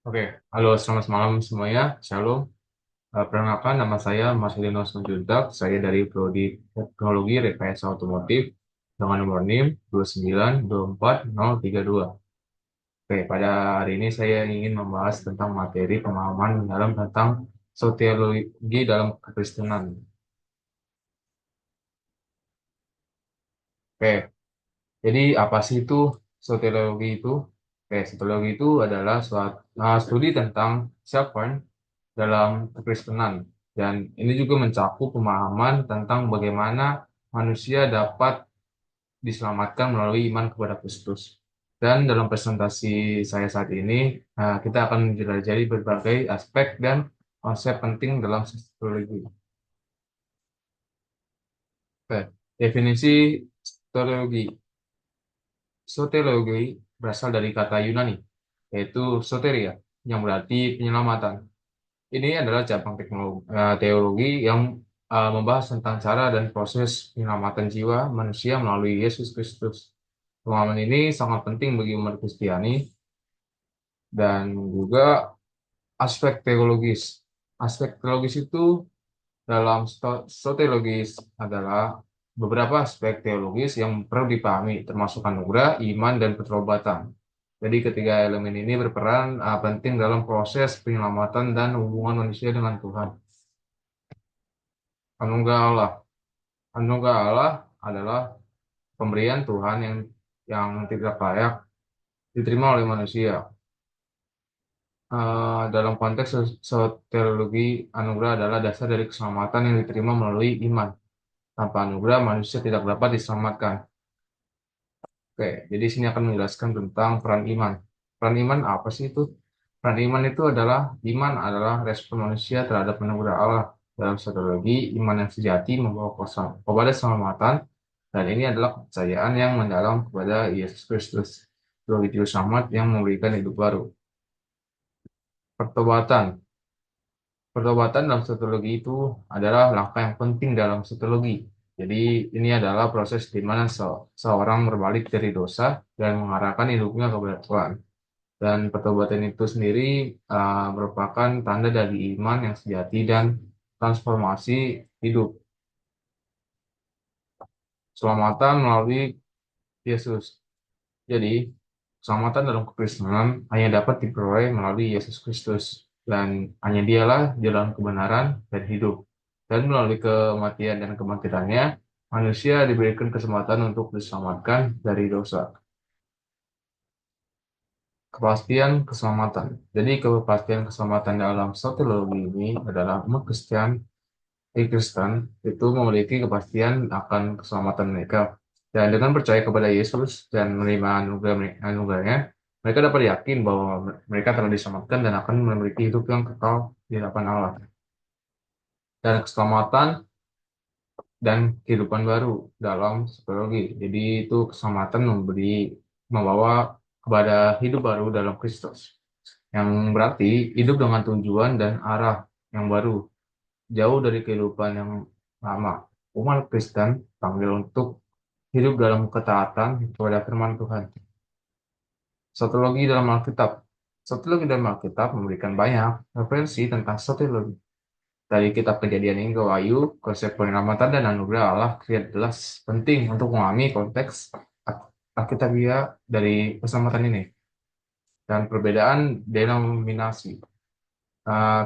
Oke, halo selamat malam semuanya. Shalom. Perkenalkan nama saya Marcelino Simanjuntak. Saya dari Prodi Teknologi Rekayasa Otomotif dengan nomor NIM 2924032. Oke, pada hari ini saya ingin membahas tentang materi pemahaman mendalam tentang soteriologi dalam kekristenan. Oke, jadi apa sih itu soteriologi itu? Oke, soteriologi itu adalah suatu studi tentang siapa dalam kekristenan. Dan ini juga mencakup pemahaman tentang bagaimana manusia dapat diselamatkan melalui iman kepada Kristus. Dan dalam presentasi saya saat ini, kita akan menjelajahi berbagai aspek dan konsep penting dalam soteriologi. Oke, definisi soteriologi. Soteriologi berasal dari kata Yunani, yaitu soteria, yang berarti penyelamatan. Ini adalah cabang teologi yang membahas tentang cara dan proses penyelamatan jiwa manusia melalui Yesus Kristus. Pemahaman ini sangat penting bagi umat Kristiani dan juga aspek teologis. Aspek teologis itu dalam soteriologis adalah beberapa aspek teologis yang perlu dipahami, termasuk anugerah, iman, dan pertobatan. Jadi ketiga elemen ini berperan penting dalam proses penyelamatan dan hubungan manusia dengan Tuhan. Anugerah Allah. Anugerah Allah adalah pemberian Tuhan yang tidak layak diterima oleh manusia. Dalam konteks soteriologi, anugerah adalah dasar dari keselamatan yang diterima melalui iman. Tanpa anugerah, manusia tidak dapat diselamatkan. Oke, jadi sini akan menjelaskan tentang peran iman. Peran iman apa sih itu? Peran iman itu adalah iman adalah respon manusia terhadap anugerah Allah. Dalam soteriologi, iman yang sejati membawa kepada keselamatan, dan ini adalah kepercayaan yang mendalam kepada Yesus Kristus sebagai juru selamat yang memberikan hidup baru. Pertobatan. Pertobatan dalam soteriologi itu adalah langkah yang penting dalam soteriologi. Jadi ini adalah proses di mana seorang berbalik dari dosa dan mengarahkan hidupnya kepada Tuhan. Dan pertobatan itu sendiri merupakan tanda dari iman yang sejati dan transformasi hidup. Keselamatan melalui Yesus. Jadi, keselamatan dalam kekristenan hanya dapat diperoleh melalui Yesus Kristus. Dan hanya dialah jalan kebenaran dan hidup. Dan melalui kematian dan kebangkitannya, manusia diberikan kesempatan untuk diselamatkan dari dosa. Kepastian keselamatan. Jadi kepastian keselamatan dalam soteriologi ini adalah umat Kristen itu memiliki kepastian akan keselamatan mereka. Dan dengan percaya kepada Yesus dan menerima anugerahnya, mereka dapat yakin bahwa mereka telah diselamatkan dan akan memiliki hidup yang kekal di hadapan Allah. Dan keselamatan dan kehidupan baru dalam psikologi. Jadi itu keselamatan membawa kepada hidup baru dalam Kristus. Yang berarti hidup dengan tujuan dan arah yang baru, jauh dari kehidupan yang lama. Umat Kristen panggil untuk hidup dalam ketaatan kepada firman Tuhan. Soteriologi dalam Alkitab. Soteriologi dalam Alkitab memberikan banyak referensi tentang soteriologi. Dari kitab Kejadian hingga Wahyu, konsep penyelamatan dan anugerah Allah jelas penting untuk memahami konteks Alkitabiah dari keselamatan ini. Dan perbedaan denominasi.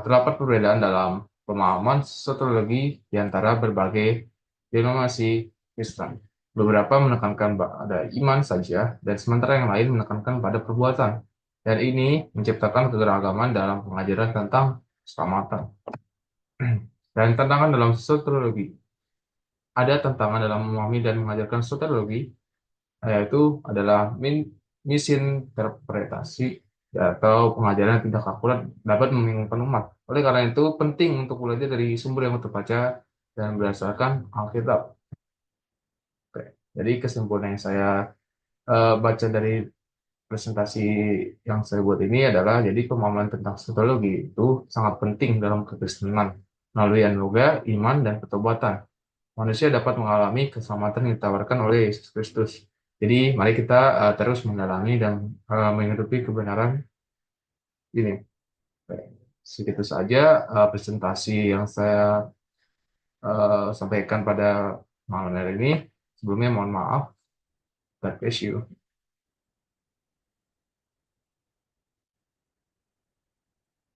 Terdapat perbedaan dalam pemahaman soteriologi di antara berbagai denominasi Kristen. Beberapa menekankan pada iman saja, dan sementara yang lain menekankan pada perbuatan. Dan ini menciptakan kegeragaman dalam pengajaran tentang keselamatan. Dan tantangan dalam soteriologi. Ada tantangan dalam memahami dan mengajarkan soteriologi, yaitu adalah misinterpretasi atau pengajaran yang tidak akurat dapat membingungkan umat. Oleh karena itu, penting untuk belajar dari sumber yang terbaca dan berdasarkan Alkitab. Oke. Jadi kesimpulan yang saya baca dari presentasi yang saya buat ini adalah, jadi pemahaman tentang soteriologi itu sangat penting dalam kekristenan. Melalui anugerah, iman, dan pertobatan, manusia dapat mengalami keselamatan yang ditawarkan oleh Yesus Kristus. Jadi, mari kita terus mendalami dan menghidupi kebenaran Ini segitu saja presentasi yang saya sampaikan pada malam hari ini. Sebelumnya mohon maaf. God bless you.